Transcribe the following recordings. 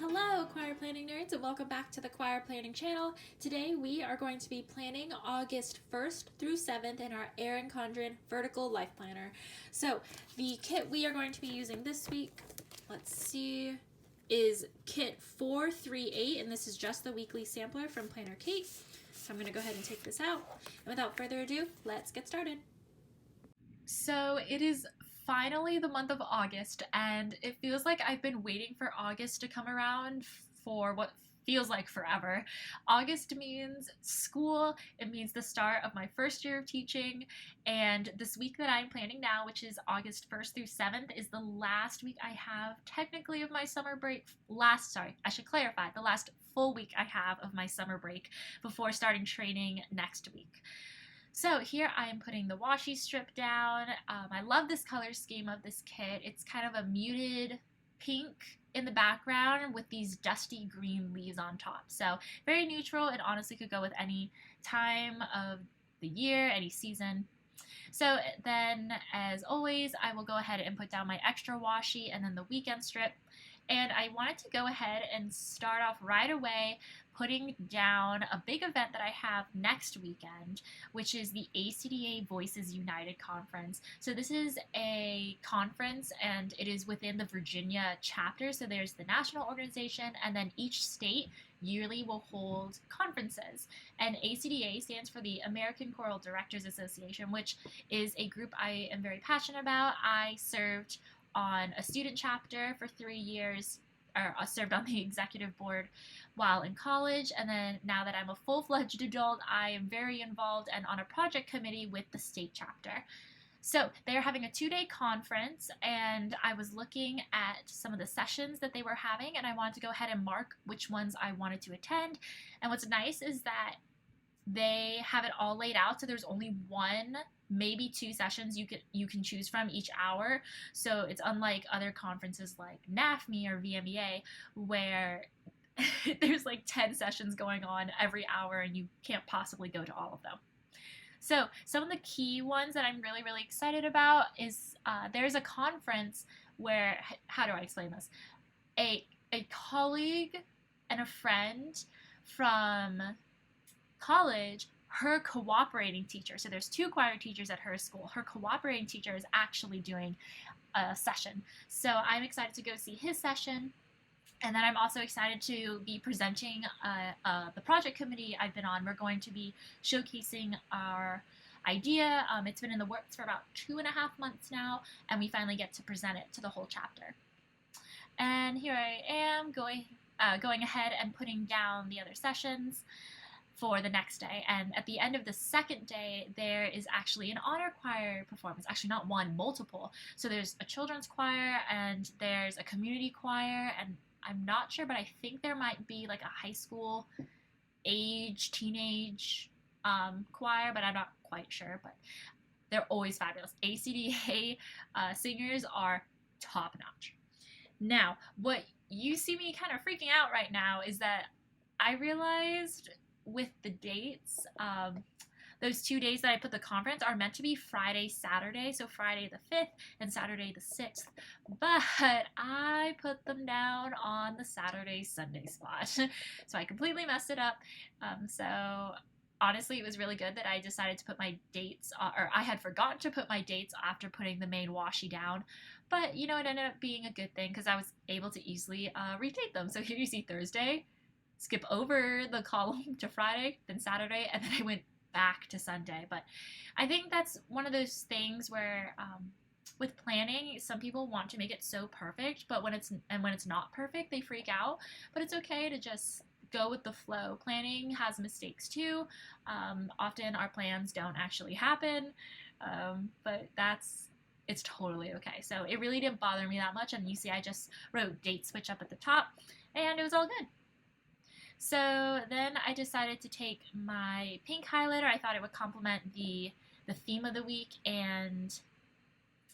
Hello, choir planning nerds, and welcome back to the choir planning channel. Today we are going to be planning August 1st through 7th in our Erin Condren Vertical Life Planner. So the kit we are going to be using this week, let's see, is kit 438, and this is just the weekly sampler from PlannerKate. So I'm going to go ahead and take this out. And without further ado, let's get started. So it is finally the month of August, and it feels like I've been waiting for August to come around for what feels like forever. August means school, it means the start of my first year of teaching, and this week that I'm planning now, which is August 1st through 7th, is the last week I have technically of my summer break. I should clarify, the last full week I have of my summer break before starting training next week. So here I am putting the washi strip down. I love this color scheme of this kit. It's kind of a muted pink in the background with these dusty green leaves on top. So very neutral. It honestly could go with any time of the year, any season. So then, as always, I will go ahead and put down my extra washi and then the weekend strip. And I wanted to go ahead and start off right away putting down a big event that I have next weekend, which is the ACDA Voices United Conference. So this is a conference and it is within the Virginia chapter. So there's the national organization, and then each state yearly will hold conferences. And ACDA stands for the American Choral Directors Association, which is a group I am very passionate about. I served on a student chapter for 3 years, or I served on the executive board while in college, and then now that I'm a full-fledged adult, I am very involved and on a project committee with the state chapter. So they're having a 2-day conference, and I was looking at some of the sessions that they were having, and I wanted to go ahead and mark which ones I wanted to attend. And what's nice is that they have it all laid out, so there's only one, maybe 2 sessions you can choose from each hour. So it's unlike other conferences like NAFME or VMEA, where there's like 10 sessions going on every hour and you can't possibly go to all of them. So some of the key ones that I'm really, really excited about is there's a conference where, how do I explain this? A colleague and a friend from college, her cooperating teacher, so there's 2 choir teachers at her school, her cooperating teacher is actually doing a session. So I'm excited to go see his session. And then I'm also excited to be presenting the project committee I've been on. We're going to be showcasing our idea. It's been in the works for about 2.5 months now, and we finally get to present it to the whole chapter. And here I am going ahead and putting down the other sessions for the next day. And at the end of the second day, there is actually an honor choir performance. Actually, not one, multiple. So there's a children's choir and there's a community choir, and I'm not sure, but I think there might be like a high school age, teenage choir, but I'm not quite sure. But they're always fabulous. ACDA singers are top notch. Now, what you see me kind of freaking out right now is that I realized with the dates, those 2 days that I put the conference are meant to be Friday, Saturday, so Friday the 5th and Saturday the 6th, but I put them down on the Saturday, Sunday spot, so I completely messed it up. So honestly, it was really good that I decided to put my dates, or I had forgotten to put my dates after putting the main washi down, but you know, it ended up being a good thing because I was able to easily redate them. So here you see Thursday, skip over the column to Friday, then Saturday, and then I went back to Sunday. But I think that's one of those things where with planning, some people want to make it so perfect, but when it's not perfect, they freak out. But it's okay to just go with the flow. Planning has mistakes too. Often our plans don't actually happen, but it's totally okay. So it really didn't bother me that much, and you see I just wrote date switch up at the top, and it was all good. So then I decided to take my pink highlighter. I thought it would complement the theme of the week, and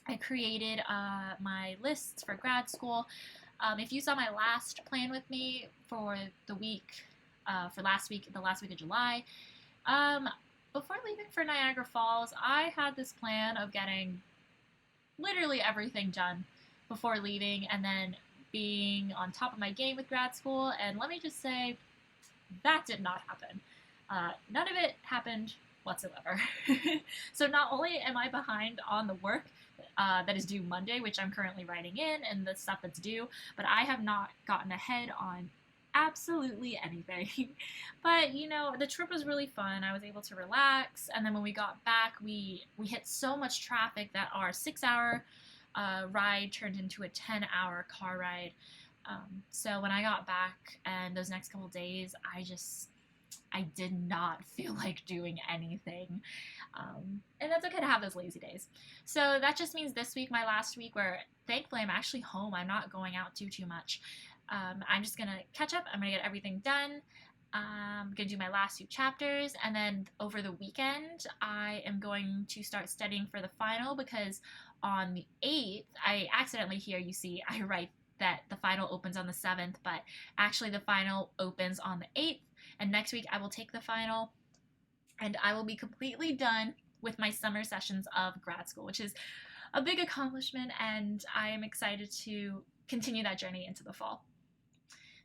I created my lists for grad school. If you saw my last plan with me for the week, the last week of July, before leaving for Niagara Falls, I had this plan of getting literally everything done before leaving, and then being on top of my game with grad school, and let me just say, that did not happen. None of it happened whatsoever. So not only am I behind on the work that is due Monday, which I'm currently writing in, and the stuff that's due, but I have not gotten ahead on absolutely anything. But you know, the trip was really fun. I was able to relax, and then when we got back, we hit so much traffic that our 6-hour ride turned into a 10-hour car ride. So when I got back and those next couple days, I did not feel like doing anything. And that's okay to have those lazy days. So that just means this week, my last week, where thankfully I'm actually home. I'm not going out too much. I'm just going to catch up. I'm going to get everything done. I'm going to do my last few chapters. And then over the weekend, I am going to start studying for the final, because on the 8th, I accidentally here, you see, I write that the final opens on the 7th, but actually the final opens on the 8th. And next week I will take the final, and I will be completely done with my summer sessions of grad school, which is a big accomplishment, and I am excited to continue that journey into the fall.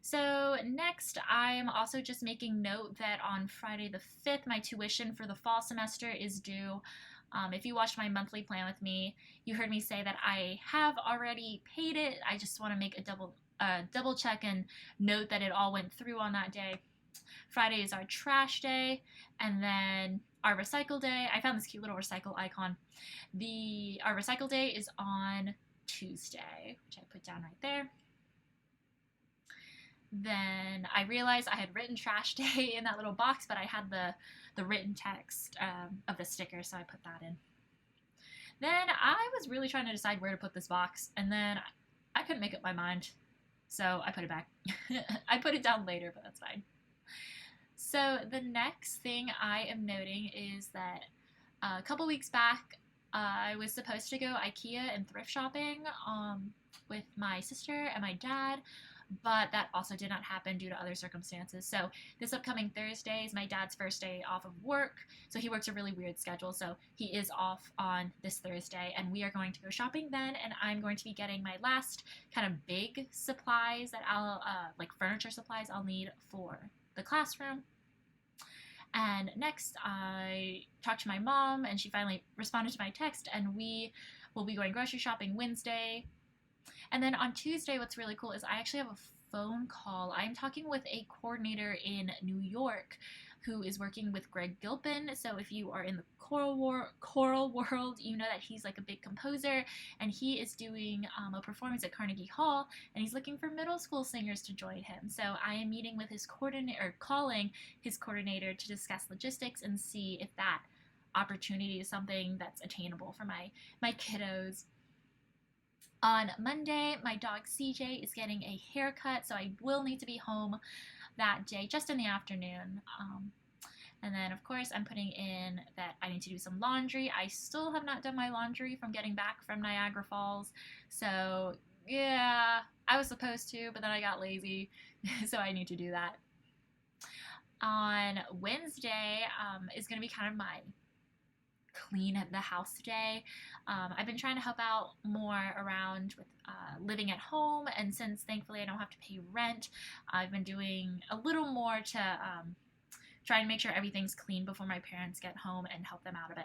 So next, I am also just making note that on Friday the 5th, my tuition for the fall semester is due. If you watched my monthly plan with me, you heard me say that I have already paid it. I just want to make a double check and note that it all went through on that day. Friday is our trash day, and then our recycle day. I found this cute little recycle icon. Our recycle day is on Tuesday, which I put down right there. Then I realized I had written trash day in that little box, but I had the written text of the sticker, so I put that in. Then I was really trying to decide where to put this box, and then I couldn't make up my mind, so I put it back. I put it down later, but that's fine. So the next thing I am noting is that a couple weeks back, I was supposed to go IKEA and thrift shopping with my sister and my dad, but that also did not happen due to other circumstances. So this upcoming Thursday is my dad's first day off of work. So he works a really weird schedule. So he is off on this Thursday, and we are going to go shopping then. And I'm going to be getting my last kind of big supplies that I'll, like furniture supplies I'll need for the classroom. And next, I talked to my mom, and she finally responded to my text, and we will be going grocery shopping Wednesday. And then on Tuesday, what's really cool is I actually have a phone call. I'm talking with a coordinator in New York who is working with Greg Gilpin. So if you are in the choral world, you know that he's like a big composer, and he is doing a performance at Carnegie Hall, and he's looking for middle school singers to join him. So I am meeting with his coordinator, or calling his coordinator, to discuss logistics and see if that opportunity is something that's attainable for my kiddos. On Monday, my dog CJ is getting a haircut, so I will need to be home that day, just in the afternoon. And then, of course, I'm putting in that I need to do some laundry. I still have not done my laundry from getting back from Niagara Falls. So, yeah, I was supposed to, but then I got lazy, so I need to do that. On Wednesday is going to be kind of my clean the house day. I've been trying to help out more around with living at home, and since thankfully I don't have to pay rent, I've been doing a little more to try and make sure everything's clean before my parents get home and help them out a bit.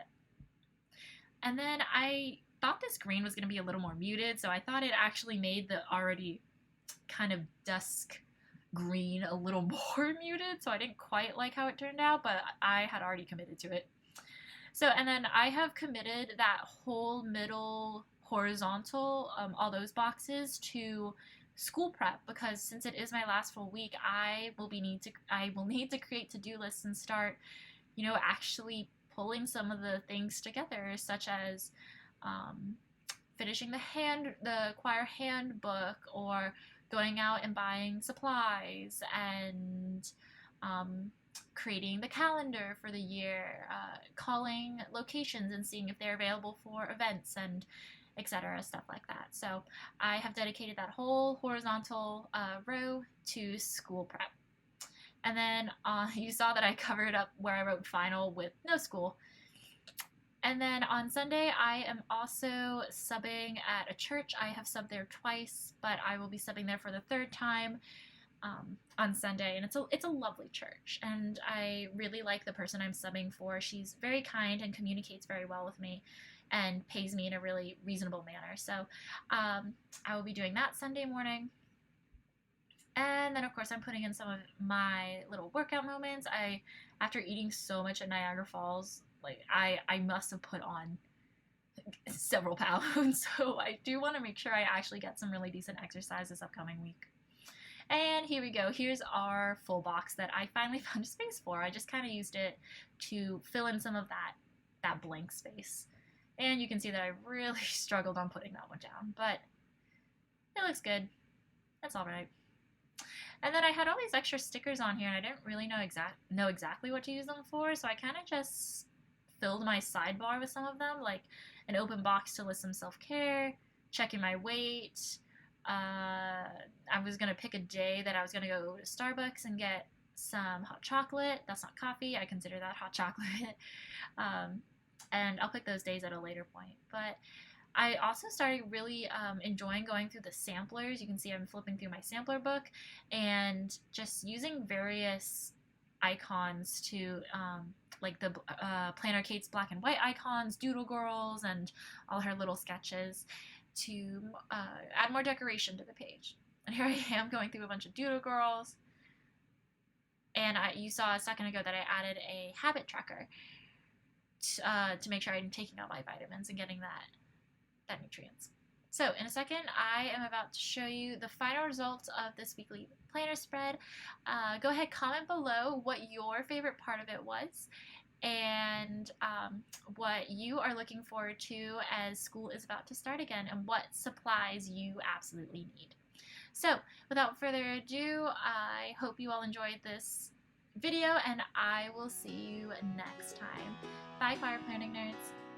And then I thought this green was going to be a little more muted, so I thought it actually made the already kind of dusk green a little more muted, so I didn't quite like how it turned out, but I had already committed to it. So, and then I have committed that whole middle horizontal, all those boxes, to school prep, because since it is my last full week, I will need to create to-do lists and start, actually pulling some of the things together, such as finishing the choir handbook, or going out and buying supplies, and creating the calendar for the year, calling locations and seeing if they're available for events, and etc., stuff like that. So I have dedicated that whole horizontal row to school prep. And then you saw that I covered up where I wrote final with no school. And then on Sunday, I am also subbing at a church. I have subbed there twice, but I will be subbing there for the third time on Sunday. And it's a lovely church, and I really like the person I'm subbing for. She's very kind and communicates very well with me, and pays me in a really reasonable manner. So I will be doing that Sunday morning. And then, of course, I'm putting in some of my little workout moments. After eating so much at Niagara Falls, like I must have put on several pounds. So I do want to make sure I actually get some really decent exercise this upcoming week. And here we go. Here's our full box that I finally found a space for. I just kind of used it to fill in some of that blank space. And you can see that I really struggled on putting that one down, but it looks good. That's all right. And then I had all these extra stickers on here, and I didn't really know exactly what to use them for, so I kind of just filled my sidebar with some of them, like an open box to list some self-care, checking my weight. I was going to pick a day that I was going to go to Starbucks and get some hot chocolate. That's not coffee. I consider that hot chocolate. And I'll pick those days at a later point. But I also started really enjoying going through the samplers. You can see I'm flipping through my sampler book and just using various icons to, like the PlannerKate's black and white icons, Doodle Girls, and all her little sketches to add more decoration to the page. And here I am going through a bunch of Doodle Girls. And you saw a second ago that I added a habit tracker to make sure I'm taking out my vitamins and getting that nutrients. So in a second, I am about to show you the final results of this weekly planner spread. Go ahead, comment below what your favorite part of it was, and what you are looking forward to as school is about to start again, and what supplies you absolutely need. So without further ado, I hope you all enjoyed this video, and I will see you next time. Bye, Choir Planning Nerds.